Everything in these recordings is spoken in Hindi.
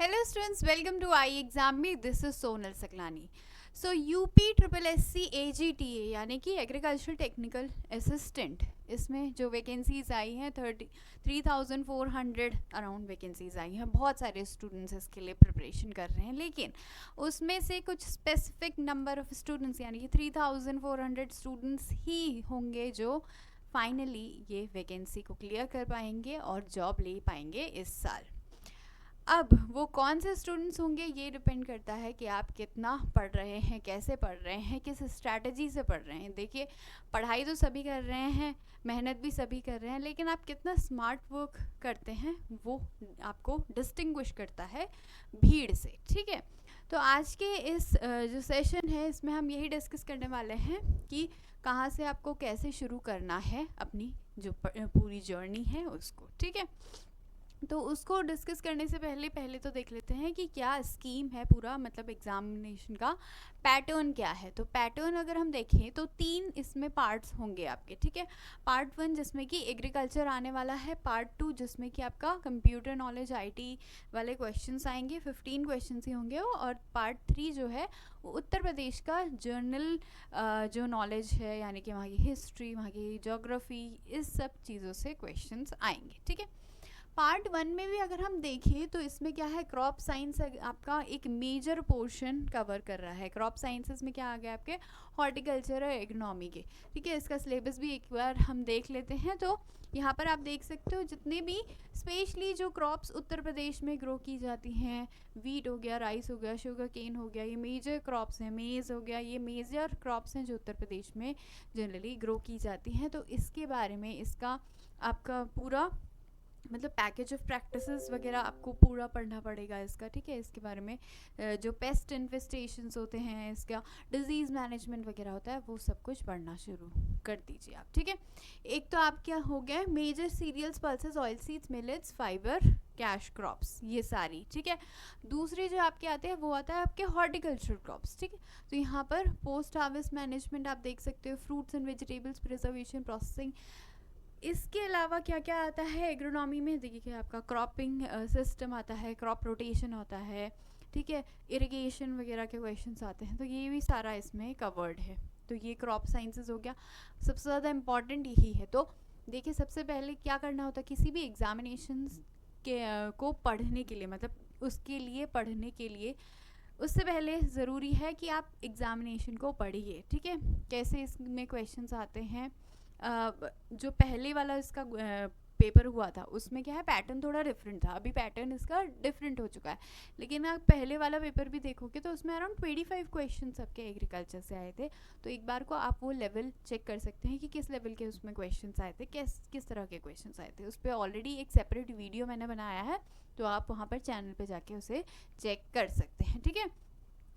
Hello students, welcome to iExam. This is Sonal Saklani. So UP triple S C AGTA यानी कि एग्रीकल्चर टेक्निकल असिस्टेंट, इसमें जो वैकेंसीज आई हैं 3,400 अराउंड वैकेंसीज आई हैं. बहुत सारे स्टूडेंट्स इसके लिए प्रिपरेशन कर रहे हैं, लेकिन उसमें से कुछ स्पेसिफिक नंबर ऑफ स्टूडेंट्स यानी कि 3,400 स्टूडेंट्स ही होंगे जो फाइनली ये वैकेंसी को क्लियर कर पाएंगे और जॉब ले पाएंगे इस साल. अब वो कौन से स्टूडेंट्स होंगे ये डिपेंड करता है कि आप कितना पढ़ रहे हैं, कैसे पढ़ रहे हैं, किस स्ट्रैटेजी से पढ़ रहे हैं. देखिए, पढ़ाई तो सभी कर रहे हैं, मेहनत भी सभी कर रहे हैं, लेकिन आप कितना स्मार्ट वर्क करते हैं वो आपको डिस्टिंग्विश करता है भीड़ से. ठीक है, तो आज के इस जो सेशन है इसमें हम यही डिस्कस करने वाले हैं कि कहाँ से आपको कैसे शुरू करना है अपनी जो पूरी जर्नी है उसको. ठीक है, तो उसको डिस्कस करने से पहले तो देख लेते हैं कि क्या स्कीम है पूरा, मतलब एग्जामिनेशन का पैटर्न क्या है. तो पैटर्न अगर हम देखें तो 3 इसमें पार्ट्स होंगे आपके. ठीक है, पार्ट 1 जिसमें कि एग्रीकल्चर आने वाला है, पार्ट 2 जिसमें कि आपका कंप्यूटर नॉलेज IT वाले क्वेश्चंस आएंगे, 15 क्वेश्चंस ही होंगे वो, और पार्ट 3 जो है वो उत्तर प्रदेश का जर्नल जो नॉलेज है यानी कि वहाँ की हिस्ट्री, वहाँ की जोग्राफी, इस सब चीज़ों से क्वेश्चंस आएंगे. ठीक है, पार्ट 1 में भी अगर हम देखें तो इसमें क्या है, क्रॉप साइंस आपका एक मेजर पोर्शन कवर कर रहा है. क्रॉप साइंसेस में क्या आ गया आपके, हॉर्टिकल्चर और इकोनॉमी के. ठीक है, इसका सिलेबस भी एक बार हम देख लेते हैं. तो यहाँ पर आप देख सकते हो जितने भी स्पेशली जो क्रॉप्स उत्तर प्रदेश में ग्रो की जाती हैं, वीट हो गया, राइस हो गया, शुगर केन हो गया, ये मेजर क्रॉप्स हैं. मेज़ हो गया, ये मेजर क्रॉप्स हैं जो उत्तर प्रदेश में जनरली ग्रो की जाती हैं. तो इसके बारे में इसका आपका पूरा मतलब पैकेज ऑफ प्रैक्टिसेस वगैरह आपको पूरा पढ़ना पड़ेगा इसका. ठीक है, इसके बारे में जो पेस्ट इन्फेस्टेशंस होते हैं, इसका डिजीज़ मैनेजमेंट वगैरह होता है, वो सब कुछ पढ़ना शुरू कर दीजिए आप. ठीक है, एक तो आप क्या हो गया, major cereals, pulses, oil seeds, millets, fibre, cash crops, ये सारी. ठीक है, दूसरे जो आपके आते हैं वो आता है आपके हॉर्टिकल्चर क्रॉप्स. ठीक है, तो यहाँ पर पोस्ट हार्वेस्ट मैनेजमेंट आप देख सकते हो, fruits and vegetables, preservation, processing. इसके अलावा क्या क्या आता है एग्रोनॉमी में, देखिए आपका क्रॉपिंग सिस्टम आता है, क्रॉप रोटेशन होता है. ठीक है, इरिगेशन वगैरह के क्वेश्चंस आते हैं, तो ये भी सारा इसमें कवर्ड है. तो ये क्रॉप साइंसेस हो गया, सबसे ज़्यादा इम्पॉर्टेंट यही है. तो देखिए, सबसे पहले क्या करना होता है किसी भी एग्जामिनेशन के को पढ़ने के लिए, मतलब उसके लिए पढ़ने के लिए उससे पहले ज़रूरी है कि आप एग्जामिनेशन को पढ़िए. ठीक है, कैसे इसमें क्वेश्चंस आते हैं. जो पहले वाला इसका पेपर हुआ था उसमें क्या है, पैटर्न थोड़ा डिफरेंट था, अभी पैटर्न इसका डिफरेंट हो चुका है. लेकिन आप पहले वाला पेपर भी देखोगे तो उसमें अराउंड 25 क्वेश्चन सबके एग्रीकल्चर से आए थे. तो एक बार को आप वो लेवल चेक कर सकते हैं कि किस लेवल के उसमें क्वेश्चन आए थे, किस तरह के क्वेश्चन आए थे. उस पर ऑलरेडी एक सेपरेट वीडियो मैंने बनाया है, तो आप वहाँ पर चैनल पर जाके उसे चेक कर सकते हैं. ठीक है,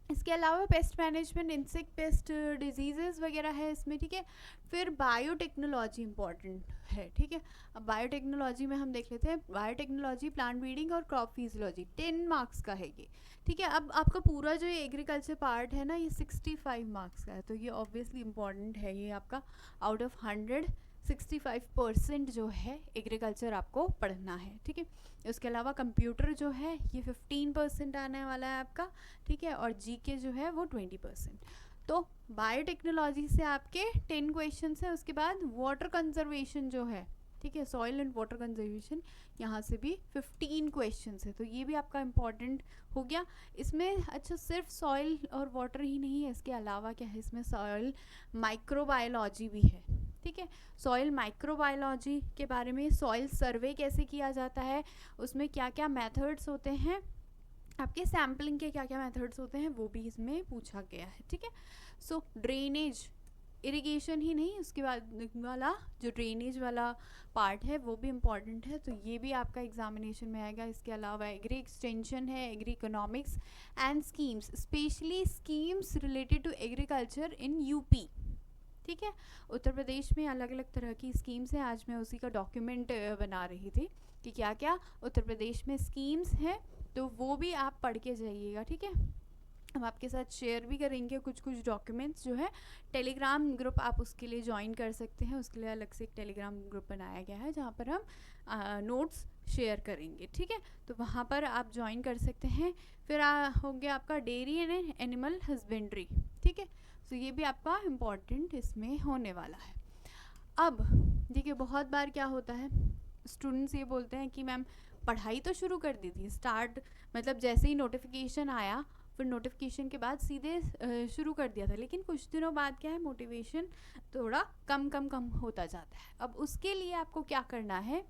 इसके अलावा pest management, insect pest, diseases वगैरह है इसमें. ठीक है, फिर बायोटेक्नोलॉजी इंपॉर्टेंट है. ठीक है, अब बायोटेक्नोलॉजी में हम देख लेते हैं, बायोटेक्नोलॉजी, प्लांट ब्रीडिंग और क्रॉप फिजियोलॉजी 10 मार्क्स का है ये. ठीक है, अब आपका पूरा जो ये एग्रीकल्चर पार्ट है ना, ये 65 मार्क्स का है. तो ये ऑब्वियसली इंपॉर्टेंट है, ये आपका आउट ऑफ 100 65% जो है एग्रीकल्चर आपको पढ़ना है. ठीक है, उसके अलावा कंप्यूटर जो है ये 15% आने वाला है आपका. ठीक है, और जीके जो है वो 20%. तो बायोटेक्नोलॉजी से आपके 10 क्वेश्चन है. उसके बाद वाटर कंजर्वेशन जो है, ठीक है, सॉइल एंड वाटर कंजर्वेशन, यहाँ से भी 15 क्वेश्चन है. तो ये भी आपका इम्पॉर्टेंट हो गया. इसमें अच्छा सिर्फ सॉइल और वाटर ही नहीं है, इसके अलावा क्या है, इसमें सॉइल माइक्रोबायोलॉजी भी है. ठीक है, सॉइल माइक्रोबायोलॉजी के बारे में, सॉइल सर्वे कैसे किया जाता है, उसमें क्या क्या मेथड्स होते हैं, आपके सैम्पलिंग के क्या क्या मेथड्स होते हैं, वो भी इसमें पूछा गया है. ठीक है, सो ड्रेनेज, इरिगेशन ही नहीं, उसके बाद वाला जो ड्रेनेज वाला पार्ट है वो भी इम्पॉर्टेंट है. तो ये भी आपका एग्जामिनेशन में आएगा. इसके अलावा एग्री एक्सटेंशन है, agri economics and schemes, specially schemes related to agriculture in UP. ठीक है, उत्तर प्रदेश में अलग अलग तरह की स्कीम्स हैं. आज मैं उसी का डॉक्यूमेंट बना रही थी कि क्या क्या उत्तर प्रदेश में स्कीम्स हैं, तो वो भी आप पढ़ के जाइएगा. ठीक है, हम आपके साथ शेयर भी करेंगे कुछ डॉक्यूमेंट्स जो है. टेलीग्राम ग्रुप आप उसके लिए ज्वाइन कर सकते हैं, उसके लिए अलग से एक टेलीग्राम ग्रुप बनाया गया है जहाँ पर हम नोट्स शेयर करेंगे, ठीक है। तो वहाँ पर आप ज्वाइन कर सकते हैं। फिर हो गया आपका डेयरी एंड एनिमल हस्बेंड्री, ठीक है। तो ये भी आपका इम्पॉर्टेंट इसमें होने वाला है। अब देखिए बहुत बार क्या होता है, स्टूडेंट्स ये बोलते हैं कि मैम पढ़ाई तो शुरू कर दी थी, स्टार्ट मतलब जैसे ही नोटिफिकेशन आया फिर नोटिफिकेशन के बाद सीधे शुरू कर दिया था, लेकिन कुछ दिनों बाद क्या है मोटिवेशन थोड़ा कम होता जाता है। अब उसके लिए आपको क्या करना है,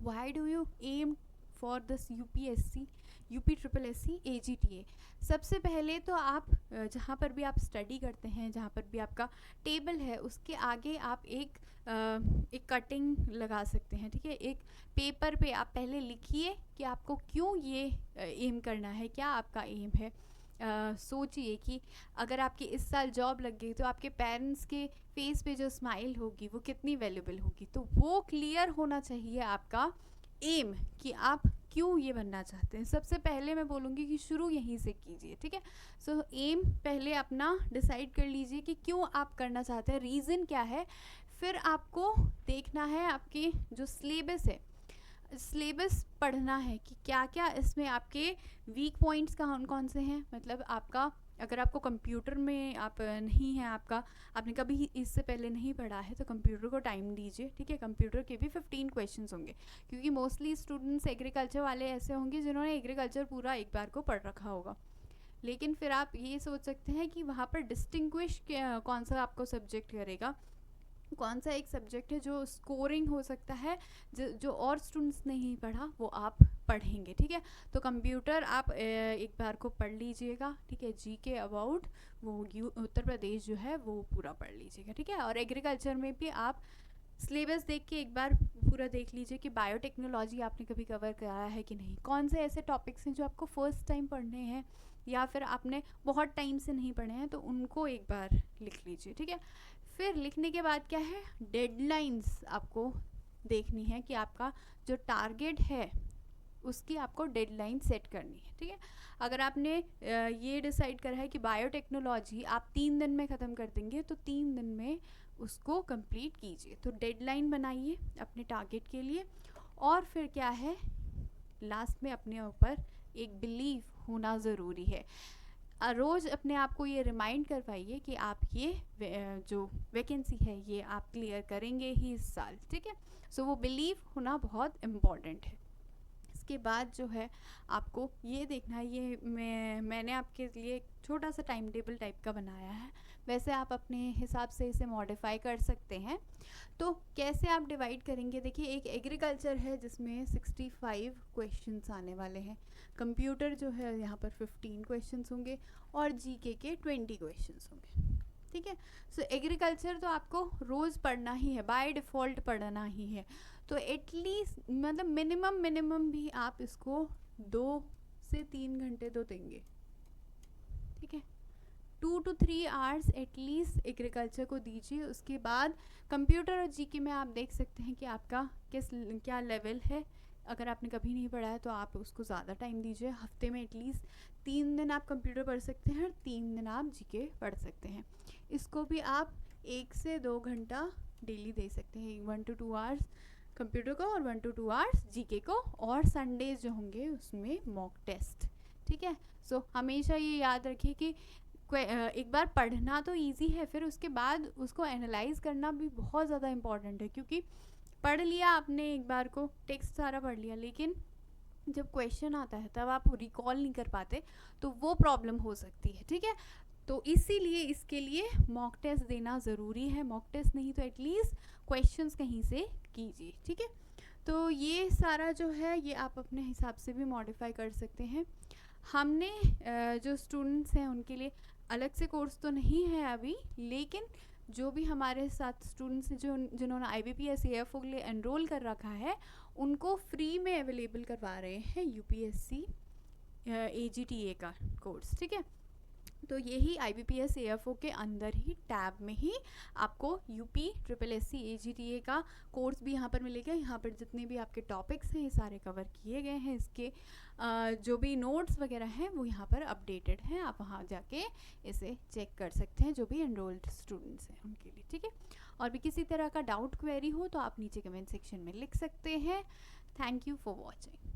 why do you aim for this UPSC UP triple S C AGTA। सबसे पहले तो आप जहाँ पर भी आप स्टडी करते हैं, जहाँ पर भी आपका टेबल है उसके आगे आप एक कटिंग लगा सकते हैं, ठीक है। एक पेपर पे आप पहले लिखिए कि आपको क्यों ये एम करना है, क्या आपका एम है। सोचिए कि अगर आपकी इस साल जॉब लग गई तो आपके पेरेंट्स के फेस पे जो स्माइल होगी वो कितनी वैल्यूबल होगी। तो वो क्लियर होना चाहिए आपका एम कि आप क्यों ये बनना चाहते हैं। सबसे पहले मैं बोलूँगी कि शुरू यहीं से कीजिए, ठीक है। सो एम पहले अपना डिसाइड कर लीजिए कि क्यों आप करना चाहते हैं, रीज़न क्या है। फिर आपको देखना है आपके जो सिलेबस है, सिलेबस पढ़ना है कि क्या क्या इसमें आपके वीक पॉइंट्स कौन कौन से हैं। मतलब आपका अगर आपको कंप्यूटर में आप नहीं है, आपने कभी इससे पहले नहीं पढ़ा है तो कंप्यूटर को टाइम दीजिए, ठीक है। कंप्यूटर के भी 15 क्वेश्चंस होंगे, क्योंकि मोस्टली स्टूडेंट्स एग्रीकल्चर वाले ऐसे होंगे जिन्होंने एग्रीकल्चर पूरा एक बार को पढ़ रखा होगा। लेकिन फिर आप ये सोच सकते हैं कि वहाँ पर डिस्टिंग्विश कौन सा आपको सब्जेक्ट करेगा, कौन सा एक सब्जेक्ट है जो स्कोरिंग हो सकता है, जो और स्टूडेंट्स नहीं पढ़ा वो आप पढ़ेंगे, ठीक है। तो कंप्यूटर आप एक बार को पढ़ लीजिएगा, ठीक है। जीके अबाउट वो उत्तर प्रदेश जो है वो पूरा पढ़ लीजिएगा, ठीक है। और एग्रीकल्चर में भी आप सिलेबस देख के एक बार पूरा देख लीजिए कि बायोटेक्नोलॉजी आपने कभी कवर कराया है कि नहीं, कौन से ऐसे टॉपिक्स हैं जो आपको फर्स्ट टाइम पढ़ने हैं या फिर आपने बहुत टाइम से नहीं पढ़े हैं, तो उनको एक बार लिख लीजिए, ठीक है। फिर लिखने के बाद क्या है, डेडलाइंस आपको देखनी है कि आपका जो टारगेट है उसकी आपको डेडलाइन सेट करनी है, ठीक है। अगर आपने ये डिसाइड करा है कि बायोटेक्नोलॉजी आप 3 दिन में ख़त्म कर देंगे तो 3 दिन में उसको कंप्लीट कीजिए। तो डेडलाइन बनाइए अपने टारगेट के लिए। और फिर क्या है, लास्ट में अपने ऊपर एक बिलीव होना ज़रूरी है। रोज़ अपने आप को ये रिमाइंड करवाइए कि आप ये जो वैकेंसी है ये आप क्लियर करेंगे ही इस साल, ठीक है। सो वो बिलीव होना बहुत इम्पॉर्टेंट है। इसके बाद जो है आपको ये देखना है, ये मैंने आपके लिए एक छोटा सा टाइम टेबल टाइप का बनाया है, वैसे आप अपने हिसाब से इसे मॉडिफाई कर सकते हैं। तो कैसे आप डिवाइड करेंगे, देखिए एक एग्रीकल्चर है जिसमें 65 क्वेश्चंस आने वाले हैं, कंप्यूटर जो है यहाँ पर 15 क्वेश्चंस होंगे और जीके के 20 क्वेश्चंस होंगे, ठीक है। सो एग्रीकल्चर तो आपको रोज़ पढ़ना ही है, बाय डिफ़ॉल्ट पढ़ना ही है। तो एटलीस्ट मतलब मिनिमम भी आप इसको 2 से 3 घंटे तो देंगे, ठीक है। 2 to 3 आवर्स एटलीस्ट एग्रीकल्चर को दीजिए। उसके बाद कंप्यूटर और जीके में आप देख सकते हैं कि आपका क्या लेवल है। अगर आपने कभी नहीं पढ़ा है तो आप उसको ज़्यादा टाइम दीजिए। हफ्ते में एटलीस्ट 3 दिन आप कंप्यूटर पढ़ सकते हैं और 3 दिन आप जीके पढ़ सकते हैं। इसको भी आप 1 से 2 घंटा डेली दे सकते हैं, 1 to 2 आवर्स कंप्यूटर को और 1 to 2 आवर्स जीके को। और संडेज जो होंगे उसमें मॉक टेस्ट, ठीक है। सो हमेशा ये याद रखिए कि एक बार पढ़ना तो इजी है, फिर उसके बाद उसको एनालाइज करना भी बहुत ज़्यादा इम्पॉर्टेंट है। क्योंकि पढ़ लिया आपने एक बार को, टेक्स्ट सारा पढ़ लिया, लेकिन जब क्वेश्चन आता है तब आप रिकॉल नहीं कर पाते, तो वो प्रॉब्लम हो सकती है, ठीक है। तो इसीलिए इसके लिए मॉक टेस्ट देना ज़रूरी है। मॉक टेस्ट नहीं तो एटलीस्ट क्वेश्चंस कहीं से कीजिए, ठीक है। तो ये सारा जो है ये आप अपने हिसाब से भी मॉडिफाई कर सकते हैं। हमने जो स्टूडेंट्स हैं उनके लिए अलग से कोर्स तो नहीं है अभी, लेकिन जो भी हमारे साथ स्टूडेंट्स जिन्होंने IBPS AFO के लिए एनरोल कर रखा है उनको फ्री में अवेलेबल करवा रहे हैं UPSC AGTA का कोर्स, ठीक है। तो यही IBPS AFO के अंदर ही टैब में ही आपको UP SSC AGTA का कोर्स भी यहाँ पर मिलेगा। यहाँ पर जितने भी आपके टॉपिक्स हैं ये सारे कवर किए गए हैं। इसके जो भी नोट्स वगैरह हैं वो यहाँ पर अपडेटेड हैं, आप वहाँ जाके इसे चेक कर सकते हैं जो भी एनरोल्ड स्टूडेंट्स हैं उनके लिए, ठीक है। और भी किसी तरह का डाउट क्वेरी हो तो आप नीचे कमेंट सेक्शन में लिख सकते हैं। Thank you for watching.